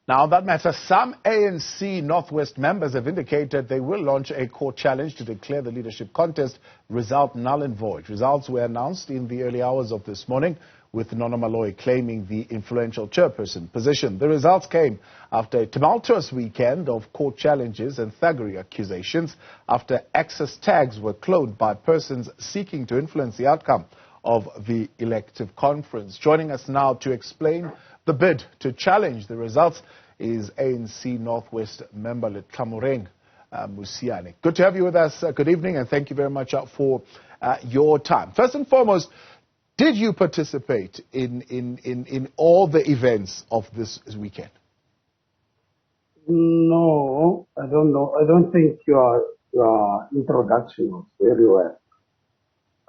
Now, on that matter, some ANC North West members have indicated they will launch a court challenge to declare the leadership contest result null and void. Results were announced in the early hours of this morning, with Nono Maloyi claiming the influential chairperson position. The results came after a tumultuous weekend of court challenges and thuggery accusations after access tags were cloned by persons seeking to influence the outcome of the elective conference. Joining us now to explain the bid to challenge the results is ANC North West member Lotlamoreng Mosiane. Good to have you with us. Good evening, and thank you very much for your time. First and foremost, did you participate in all the events of this weekend? No, I don't know. I don't think your introduction was very well,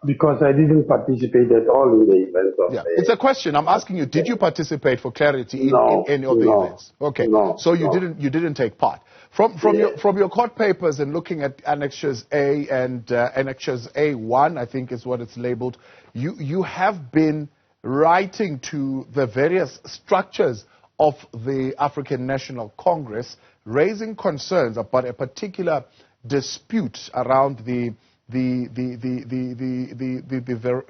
because I didn't participate at all in the events of It's a question. I'm asking you, did you participate for clarity in any of the events? Okay. So you didn't take part. From your court papers and looking at Annexures A and Annexures A1, I think is what it's labeled, you have been writing to the various structures of the African National Congress, raising concerns about a particular dispute around the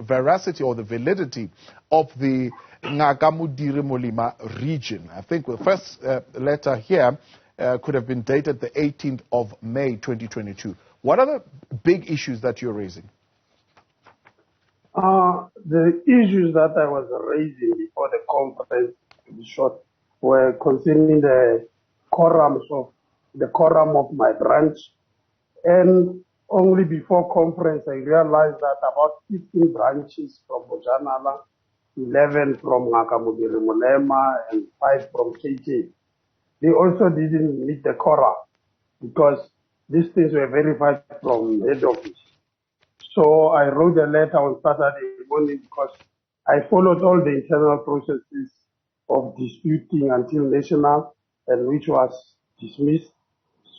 veracity or the validity of the Nakamudiri Molima region. I think the first letter here could have been dated the 18th of May 2022. What are the big issues that you're raising? The issues that I was raising before the conference, to be short, were concerning the quorum of my branch, and only before conference I realized that about 15 branches from Bojanala, 11 from Nakamudiri Molema, and 5 from KJ. They also didn't meet the quorum because these things were verified from head office. So I wrote a letter on Saturday morning because I followed all the internal processes of disputing until national, and which was dismissed.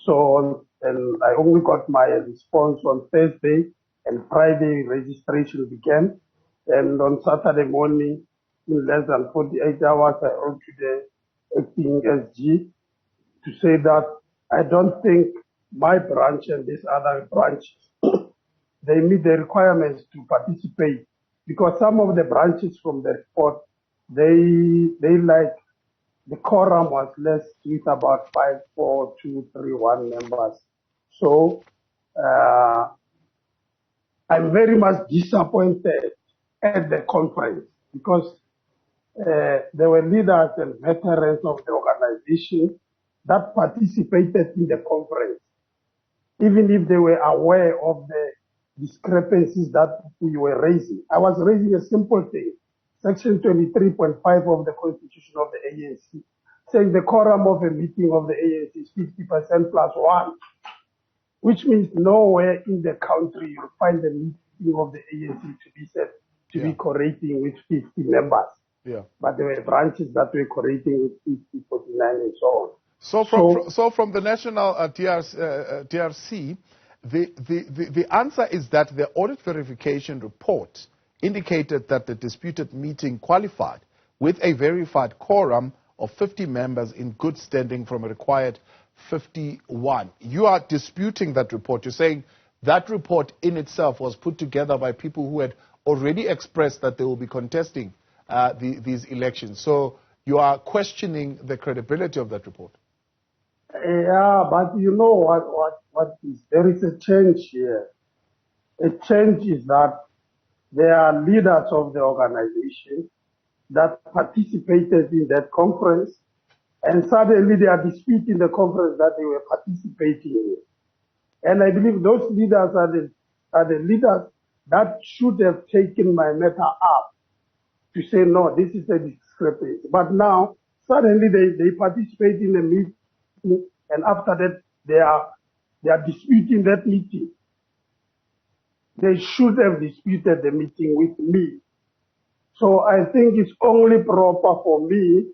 So, and I only got my response on Thursday, and Friday registration began. And on Saturday morning, in less than 48 hours, I wrote to the acting SG to say that I don't think my branch and these other branches, they meet the requirements to participate, because some of the branches from the report, they like the quorum was less, with about 5, 4, 2, 3, 1 members. So I'm very much disappointed at the conference, because there were leaders and veterans of the organization that participated in the conference, even if they were aware of the discrepancies that we were raising. I was raising a simple thing, Section 23.5 of the Constitution of the ANC, saying the quorum of a meeting of the ANC is 50% plus 1, which means nowhere in the country you'll find a meeting of the ANC to be said to be cooperating with 50 members. But there were branches that were cooperating with 50, 49, and so on. So from the national TRC, the answer is that the audit verification report indicated that the disputed meeting qualified with a verified quorum of 50 members in good standing from a required 51. You are disputing that report. You're saying that report in itself was put together by people who had already expressed that they will be contesting these elections. So you are questioning the credibility of that report. Yeah, but you know what is, there is a change here. A change is that there are leaders of the organization that participated in that conference, and suddenly they are disputing the conference that they were participating in. And I believe those leaders are the leaders that should have taken my matter up to say, no, this is a discrepancy. But now, suddenly they participate in a meeting, and after that, they are disputing that meeting. They should have disputed the meeting with me. So I think it's only proper for me,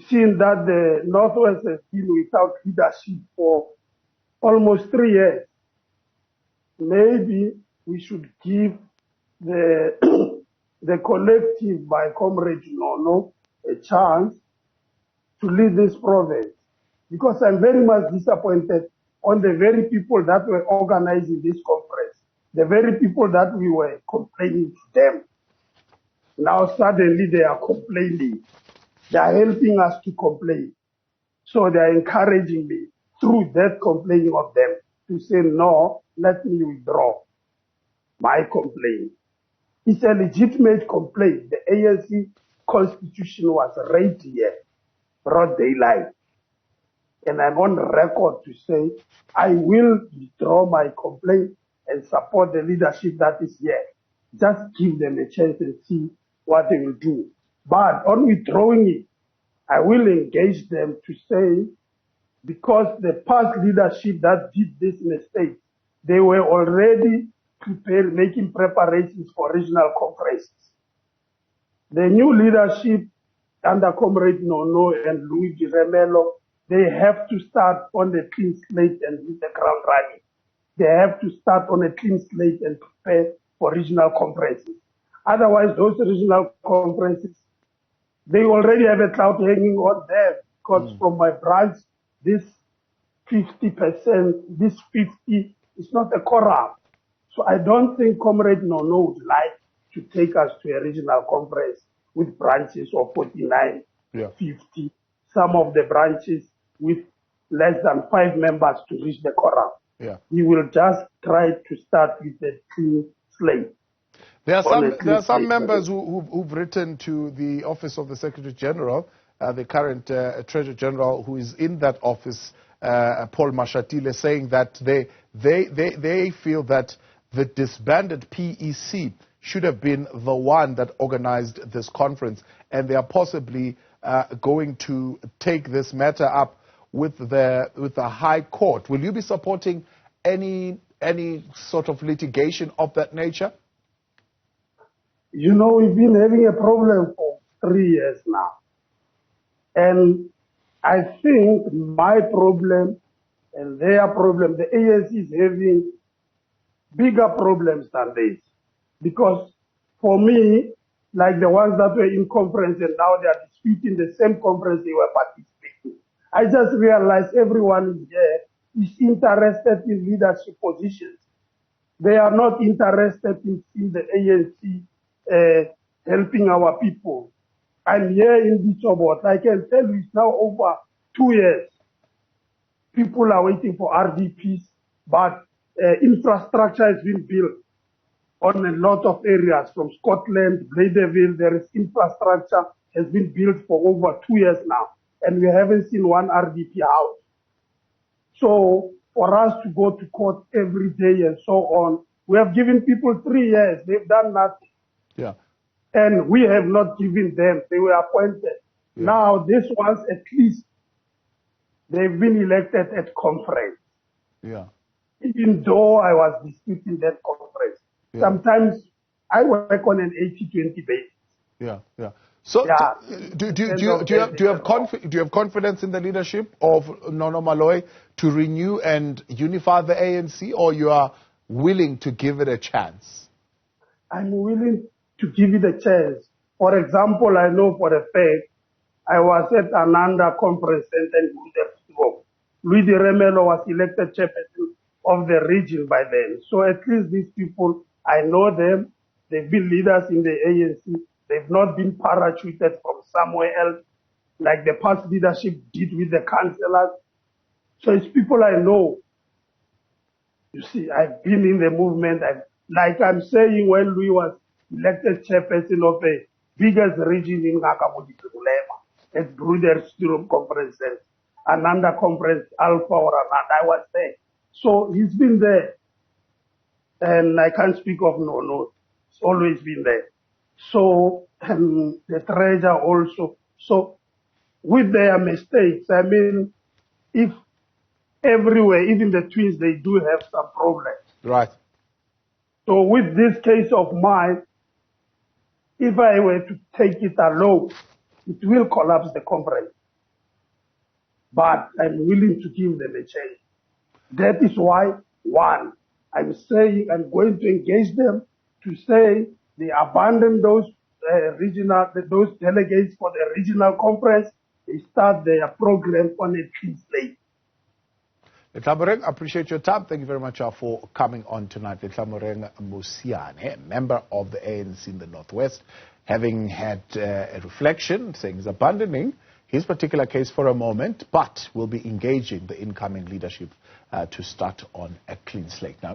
seeing that the Northwest has been without leadership for almost 3 years. Maybe we should give the collective by Comrade Nono a chance to lead this province, because I'm very much disappointed on the very people that were organizing this conference, the very people that we were complaining to them. Now suddenly they are complaining. They are helping us to complain. So they are encouraging me through that complaining of them to say, no, let me withdraw my complaint. It's a legitimate complaint. The ANC constitution was read here, broad daylight. And I'm on record to say I will withdraw my complaint and support the leadership that is here. Just give them a chance and see what they will do. But on withdrawing it, I will engage them to say, because the past leadership that did this mistake, they were already prepared, making preparations for regional conferences. The new leadership under Comrade Nono and Luigi Remelo, they have to start on a clean slate and hit the ground running. They have to start on a clean slate and prepare for regional conferences. Otherwise, those regional conferences, they already have a cloud hanging on them, because from my branch, this 50%, this 50 is not a quorum. So I don't think Comrade Nono would like to take us to a regional conference with branches of 49, 50, some of the branches with less than 5 members to reach the quorum. He will just try to start with a clean slate. There are some members who've written to the Office of the Secretary General, the current Treasurer General who is in that office, Paul Mashatile, saying that they feel that the disbanded PEC should have been the one that organized this conference, and they are possibly going to take this matter up with the High Court. Will you be supporting any sort of litigation of that nature? You know, we've been having a problem for 3 years now. And I think my problem and their problem, the ANC is having bigger problems than this. Because for me, like the ones that were in conference and now they are disputing the same conference they were participating, I just realized everyone here is interested in leadership positions. They are not interested in seeing the ANC helping our people. I'm here in Bichobot. I can tell you it's now over 2 years. People are waiting for RDPs, but infrastructure has been built on a lot of areas from Scotland, Bladeville. There is infrastructure has been built for over 2 years now, and we haven't seen one RDP house. So for us to go to court every day and so on, we have given people 3 years. They've done nothing. And we have not given them. They were appointed. Now, this ones, at least, they've been elected at conference. Even though I was disputing that conference. Sometimes I work on an 80-20 basis. So, do you have confidence in the leadership of Nono Maloyi to renew and unify the ANC, or you are willing to give it a chance? I'm willing to give it a chance. For example, I know for a fact, I was at Ananda Conference Center in Newzroom. Luigi Remelo was elected chairperson of the region by then. So at least these people, I know them. They've been leaders in the ANC. They've not been parachuted from somewhere else, like the past leadership did with the councillors. So it's people I know. You see, I've been in the movement. Like I'm saying, when Louis was elected chairperson of the biggest region in Ngakabudi, at Newzroom Conference, Ananda Conference, Alpha or Ananda, I was there. So he's been there. And I can't speak of Nono. It's always been there. So, and the treasurer also. So, with their mistakes, I mean, if everywhere, even the twins, they do have some problems. So with this case of mine, if I were to take it alone, it will collapse the conference. But I'm willing to give them a chance. That is why, one, I'm saying I'm going to engage them to say they abandon those those delegates for the regional conference start their program on a clean slate. Lotlamoreng, I appreciate your time. Thank you very much for coming on tonight. Lotlamoreng Mosiane, member of the ANC in the North West, having had a reflection, saying he's abandoning his particular case for a moment, but will be engaging the incoming leadership to start on a clean slate. Now,